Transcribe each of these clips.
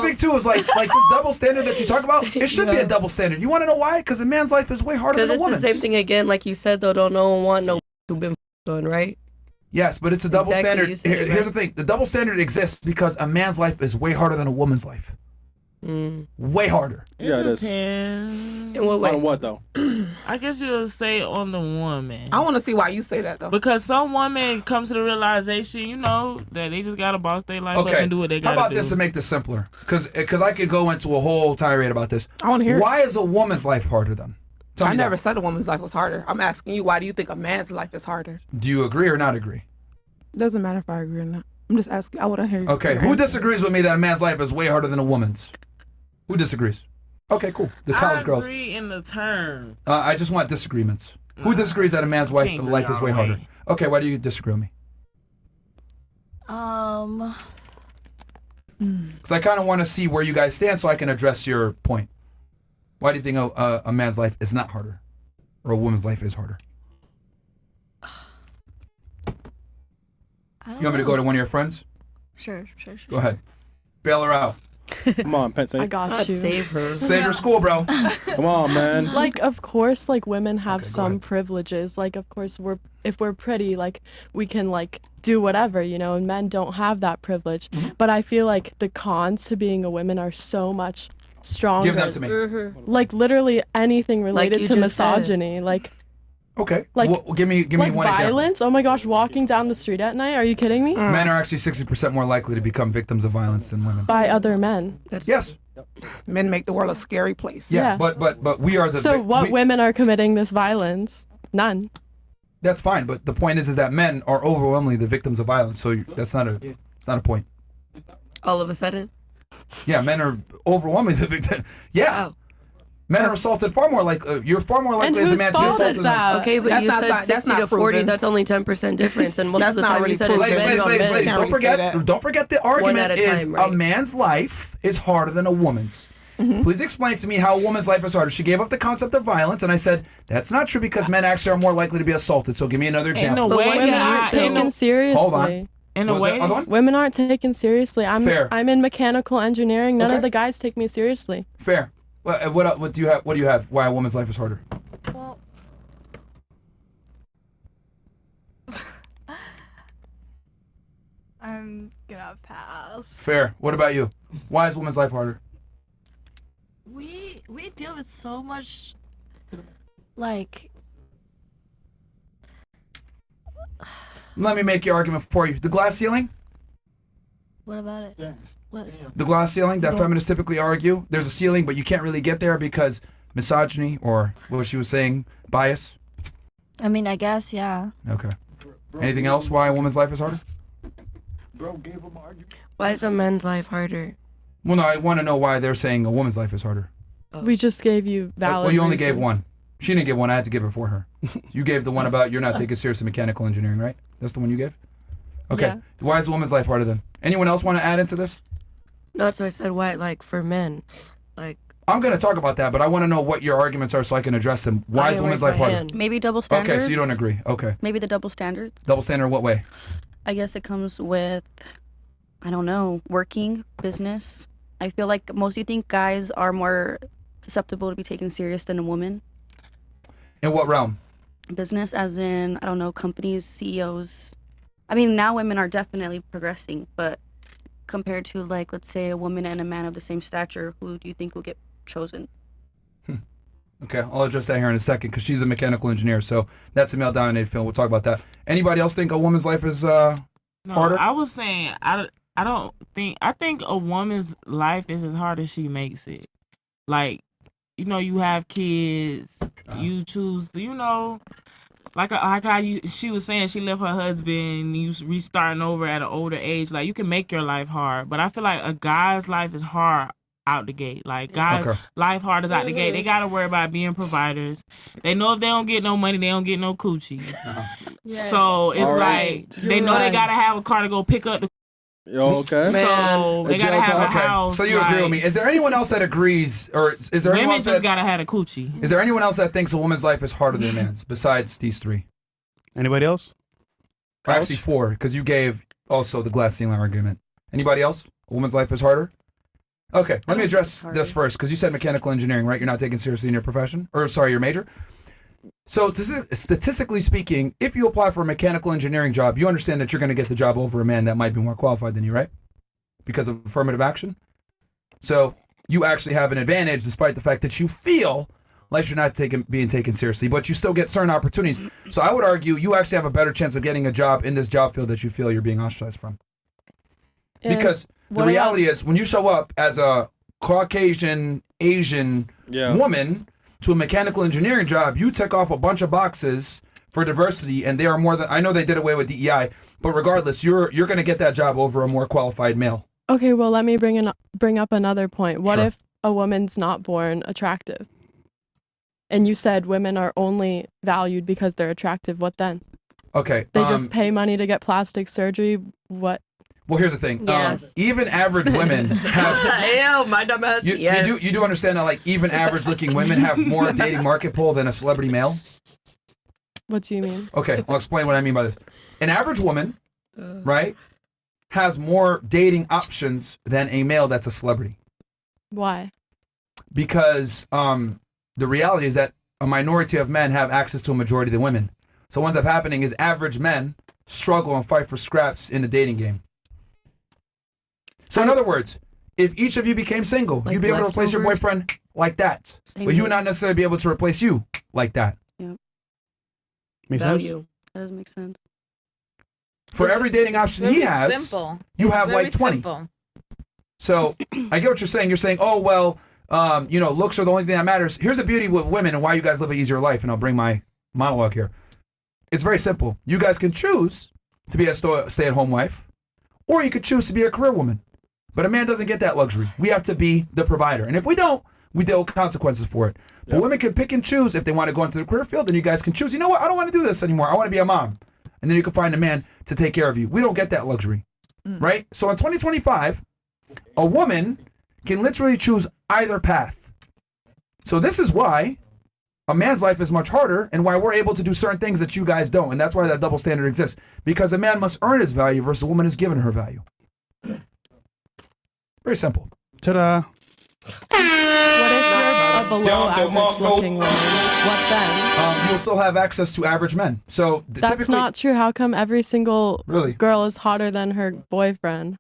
thing too is like this double standard that you talk about. It should be a double standard. You want to know why? Because a man's life is way harder than a woman's. Because it's the same thing again, like you said though. Don't no one want no who been on, right? Yes, but it's a double standard. Here's the thing: the double standard exists because a man's life is way harder than a woman's life. Way harder. Yeah, it is. In what way? On what though? I guess you would say on the woman. I want to see why you say that though. Because some women come to the realization, you know, that they just gotta boss their life up and do what they gotta do. How about this to make this simpler? Because I could go into a whole tirade about this. I want to hear. Why is a woman's life harder then? I never said a woman's life was harder. I'm asking you, why do you think a man's life is harder? Do you agree or not agree? Doesn't matter if I agree or not. I'm just asking. I want to hear you. Okay, who disagrees with me that a man's life is way harder than a woman's? Who disagrees? Okay, cool. The college girls. I agree in the term. I just want disagreements. Who disagrees that a man's life is way harder? Okay, why do you disagree with me? Because I kind of want to see where you guys stand so I can address your point. Why do you think a man's life is not harder, or a woman's life is harder? You want me to go to one of your friends? Sure. Go ahead. Bail her out. Come on, Pensy. I got you. Save her. Save your school, bro. Come on, man. Like, of course, like, women have some privileges. Like, of course, if we're pretty, like, we can, like, do whatever, you know, and men don't have that privilege. But I feel like the cons to being a woman are so much stronger. Give them to me. Like, literally anything related you to just said. misogyny. Like, Okay. Like, give me like one example. violence? Oh my gosh, walking down the street at night? Are you kidding me? Men are actually 60% more likely to become victims of violence than women. By other men. Yes. Men make the world a scary place. Yes, Yeah. but we are the. So what women are committing this violence? None. That's fine, but the point is that men are overwhelmingly the victims of violence. So that's not a point. All of a sudden. Yeah, men are overwhelmingly the victim. Yeah. Wow. Men are assaulted far more you're far more likely as a man to be assaulted than Okay, but you said 60 to 40, that's only 10% difference, and most of the time you said it's men on men. Ladies, don't forget the argument is time, right? a man's life is harder than a woman's. Please explain to me how a woman's life is harder. She gave up the concept of violence, and I said, that's not true because men actually are more likely to be assaulted, so give me another example. In a way, women aren't taken seriously. Hold on. In a way, women aren't taken seriously. I'm in mechanical engineering. None Okay. of the guys take me seriously. Fair. What do you have? What do you have? Why a woman's life is harder? Well, I'm gonna pass. Fair. What about you? Why is a woman's life harder? We deal with so much, like. Let me make your argument for you. The glass ceiling? What about it? Yeah. What? The glass ceiling that feminists typically argue. There's a ceiling, but you can't really get there because misogyny or what she was saying, bias. I mean, I guess, yeah. Okay. Anything else why a woman's life is harder? Why is a man's life harder? Well, no, I want to know why they're saying a woman's life is harder. We just gave you valid Well, you only reasons. gave one. She didn't give one. I had to give it for her. You gave the one about you're not taking seriously mechanical engineering, right? That's the one you gave? Okay. Yeah. Why is a woman's life harder then? Anyone else want to add into this? No, that's what I said. Why, like, for men, like. I'm going to talk about that, but I want to know what your arguments are so I can address them. Why is a woman's life harder? Maybe double standards. Okay, so you don't agree. Okay. Maybe the double standards. Double standard in what way? I guess it comes with, I don't know, working, business. I feel like most of you think guys are more susceptible to be taken serious than a woman. In what realm? Business, as in, I don't know, companies, CEOs. I mean, now women are definitely progressing, but compared to, like, let's say a woman and a man of the same stature, who do you think will get chosen? Okay, I'll address that here in a second because she's a mechanical engineer, so that's a male-dominated field. We'll talk about that. Anybody else think a woman's life is harder? I was saying, I think a woman's life is as hard as she makes it. Like, you know, you have kids, you choose, you know, like how she was saying she left her husband, you restarting over at an older age. Like, you can make your life hard, but I feel like a guy's life is hard out the gate. Like, guys' life hard is out the gate. They gotta worry about being providers. They know if they don't get no money, they don't get no coochie. Yes. So it's like they know they gotta have a car to go pick up the. Yo, okay. So they gotta have a house. So you agree with me? Is there anyone else that agrees, or is there anyone women else just that gotta have a coochie? is there anyone else that thinks a woman's life is harder than a man's besides these three? Anybody else? Actually, four, because you gave also the glass ceiling argument. Anybody else? A woman's life is harder. Okay, let me address this first, because you said mechanical engineering, right? You're not taken seriously in your profession, or sorry, your major. So statistically speaking, if you apply for a mechanical engineering job, you understand that you're going to get the job over a man that might be more qualified than you, right? Because of affirmative action. So you actually have an advantage, despite the fact that you feel like you're not being taken seriously, but you still get certain opportunities. So I would argue you actually have a better chance of getting a job in this job field that you feel you're being ostracized from. Because the reality is, when you show up as a Caucasian, Asian woman to a mechanical engineering job, you tick off a bunch of boxes for diversity, and they are more than, I know they did away with DEI, but regardless, you're going to get that job over a more qualified male. Okay, well, let me bring up another point. What if a woman's not born attractive? And you said women are only valued because they're attractive. What then? Okay. They just pay money to get plastic surgery. What? Well, here's the thing. Yes. Even average women have... Ew, my dumbass. You do understand that, like, even average-looking women have more dating market pull than a celebrity male? What do you mean? Okay, I'll explain what I mean by this. An average woman, right, has more dating options than a male that's a celebrity. Why? Because the reality is that a minority of men have access to a majority of the women. So what ends up happening is average men struggle and fight for scraps in the dating game. So in other words, if each of you became single, Like you'd be able to replace your leftovers? boyfriend like that. Same But he would here. not necessarily be able to replace you like that. Makes sense? Value. That doesn't make sense. For every dating option he has, simple. you have Very like 20. simple. So I get what you're saying. You're saying, oh, well, looks are the only thing that matters. Here's the beauty with women and why you guys live an easier life. And I'll bring my monologue here. It's very simple. You guys can choose to be a stay-at-home wife, or you could choose to be a career woman. But a man doesn't get that luxury. We have to be the provider. And if we don't, we deal with consequences for it. But women can pick and choose if they want to go into the career field, then you guys can choose, you know what, I don't want to do this anymore. I want to be a mom. And then you can find a man to take care of you. We don't get that luxury, right? So in 2025, a woman can literally choose either path. So this is why a man's life is much harder and why we're able to do certain things that you guys don't. And that's why that double standard exists. Because a man must earn his value versus a woman is given her value. Very simple. Ta-da. What if you're a below average looking woman? What then? You'll still have access to average men. So That's not true. How come every single Really? girl is hotter than her boyfriend?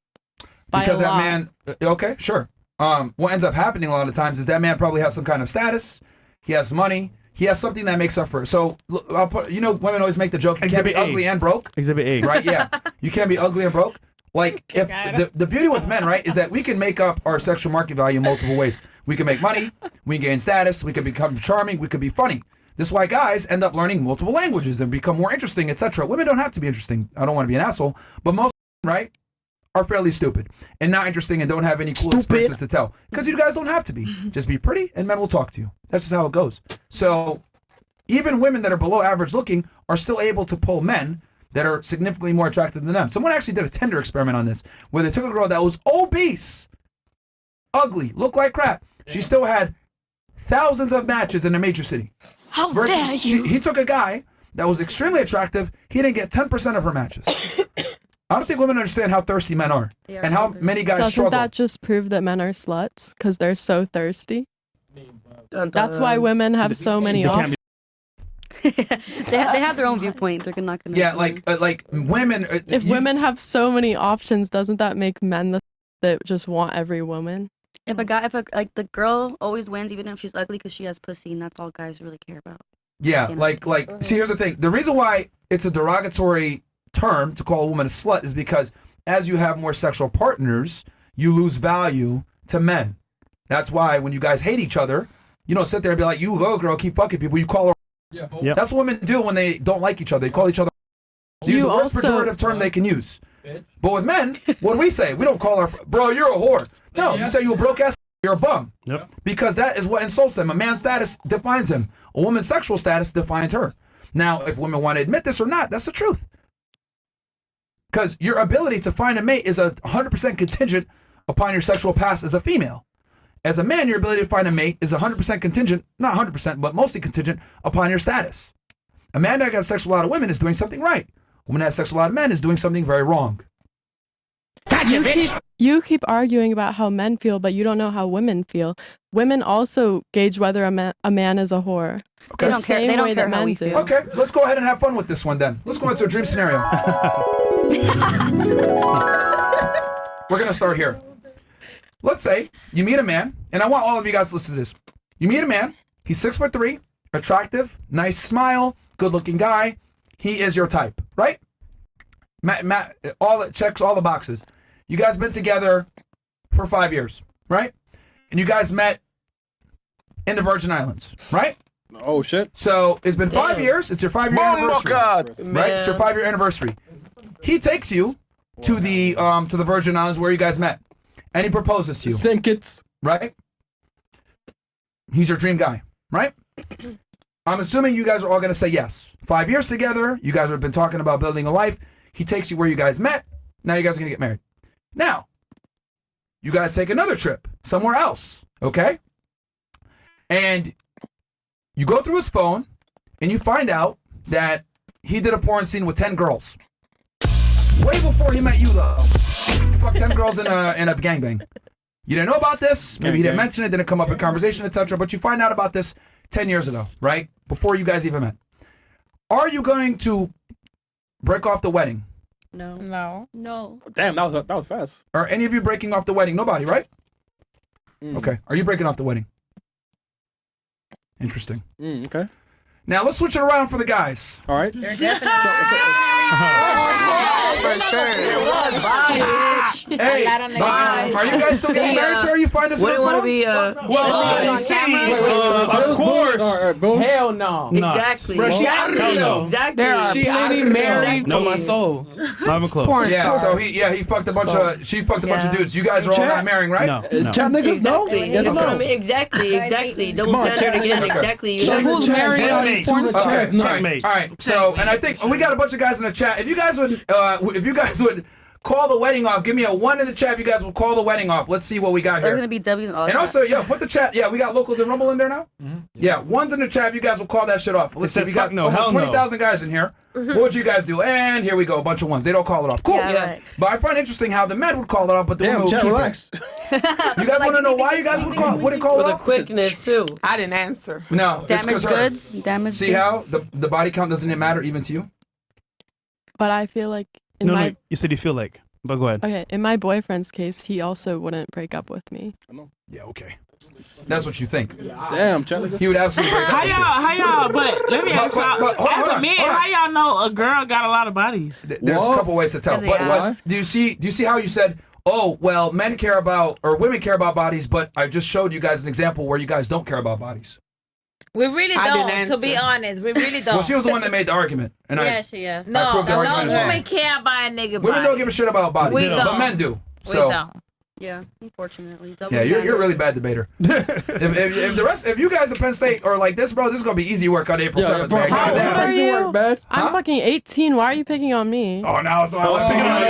By Because a that lot. man, okay, sure. What ends up happening a lot of times is that man probably has some kind of status. He has money. He has something that makes up for it. So look, I'll put, women always make the joke, you can't be Exhibit A. ugly and broke. Exhibit A. Right? Yeah. You can't be ugly and broke. Like, if the beauty with men, right, is that we can make up our sexual market value in multiple ways. We can make money, we can gain status, we can become charming, we can be funny. This is why guys end up learning multiple languages and become more interesting, etc. Women don't have to be interesting. I don't want to be an asshole, but most, right, are fairly stupid and not interesting and don't have any cool experiences to tell. Because you guys don't have to be. Just be pretty and men will talk to you. That's just how it goes. So even women that are below average looking are still able to pull men that are significantly more attractive than them. Someone actually did a Tinder experiment on this, where they took a girl that was obese, ugly, looked like crap. She still had thousands of matches in a major city. How dare you? He took a guy that was extremely attractive. He didn't get 10% of her matches. I don't think women understand how thirsty men are and how many guys Doesn't struggle. that just prove that men are sluts? Because they're so thirsty? Dun, dun. That's why women have so many options. They have their own viewpoint. They're not gonna. Yeah, like women. If women have so many options, doesn't that make men that just want every woman? If the girl always wins, even if she's ugly, because she has pussy, and that's all guys really care about. Yeah, You know? see, here's the thing. The reason why it's a derogatory term to call a woman a slut is because as you have more sexual partners, you lose value to men. That's why when you guys hate each other, you don't sit there and be like, you go girl, keep fucking people. You call her. Yep. That's what women do when they don't like each other. They call each other. They use the worst pejorative term they can use. But with men, what do we say? We don't call our bro, you're a whore. No, you say you a broke ass, you're a bum. Yep. Because that is what insults them. A man's status defines him. A woman's sexual status defines her. Now, if women want to admit this or not, that's the truth. Because your ability to find a mate is 100% contingent upon your sexual past as a female. As a man, your ability to find a mate is 100% contingent, not 100%, but mostly contingent upon your status. A man that has sex with a lot of women is doing something right. A woman that has sex with a lot of men is doing something very wrong. You keep arguing about how men feel, but you don't know how women feel. Women also gauge whether a man is a whore. Okay. They don't care. They don't care how we feel. Okay, let's go ahead and have fun with this one then. Let's go into a dream scenario. We're gonna start here. Let's say you meet a man, and I want all of you guys to listen to this. You meet a man. He's 6'3", attractive, nice smile, good-looking guy. He is your type, right? Matt, checks all the boxes. You guys been together for 5 years, right? And you guys met in the Virgin Islands, right? Oh shit! So it's been 5 years. It's your 5-year anniversary, right? It's your 5-year anniversary. He takes you to the Virgin Islands where you guys met, and he proposes to you. Same kids, right? He's your dream guy, right? I'm assuming you guys are all gonna say yes. 5 years together. You guys have been talking about building a life. He takes you where you guys met. Now you guys are gonna get married. Now, you guys take another trip somewhere else, okay? And you go through his phone, and you find out that he did a porn scene with 10 girls. Way before he met you, though. He fucked 10 girls in a gangbang. You didn't know about this. Maybe he didn't mention it, didn't come up in conversation, etc. But you find out about this 10 years ago, right? Before you guys even met. Are you going to break off the wedding? No. Damn, that was fast. Are any of you breaking off the wedding? Nobody, right? Okay. Are you breaking off the wedding? Interesting. Okay. Now let's switch it around for the guys. All right. They're definitely. For sure. It was. Bye, bitch. Hey, bye. Are you guys still getting married or are you finding Wouldn't want to be Well, of course. Hell no. Exactly. Exactly. She ain't married. Know my soul. Not even close. Yeah, so he fucked a bunch of she fucked a bunch of dudes. You guys are all not marrying, right? No. Chat niggas, no? Exactly. Double standard again. Exactly. Who's married on this porn star? All right. So, and I think we got a bunch of guys in the chat. If you guys would call the wedding off, give me a 1 in the chat. If you guys will call the wedding off. Let's see what we got here. They're gonna be W's and all. And also, put the chat. Yeah, we got locals and Rumble in there now. Yeah, 1's in the chat. If you guys will call that shit off. Let's see. We got almost 20,000 guys in here. What would you guys do? And here we go, a bunch of 1s. They don't call it off. Cool. Yeah, right. But I find interesting how the men would call it off, but the women would keep relax. it. You guys want to know why you guys wouldn't call it With off? a quickness too. I didn't answer. No, Damaged goods. Damaged. See how the body count doesn't matter even to you? But I feel like No, you said you feel like. But go ahead. Okay, in my boyfriend's case, he also wouldn't break up with me. Yeah, okay. That's what you think. Damn, he would absolutely break up with you. How y'all? But let me ask y'all. As a man, how y'all know a girl got a lot of bodies? There's a couple ways to tell. But what do you see how you said, oh, well, men care about or women care about bodies, but I just showed you guys an example where you guys don't care about bodies. We really don't, to be honest. We really don't. Well, she was the one that made the argument. And No, women care about a nigga body. Women don't give a shit about bodies. We don't. But men do. We don't. Yeah, unfortunately. Yeah, you're a really bad debater. if you guys at Penn State are like this, bro, this is gonna be easy work on April 7th. How old are you? Work, I'm fucking 18. Why are you picking on me? Oh, now it's all picking on you.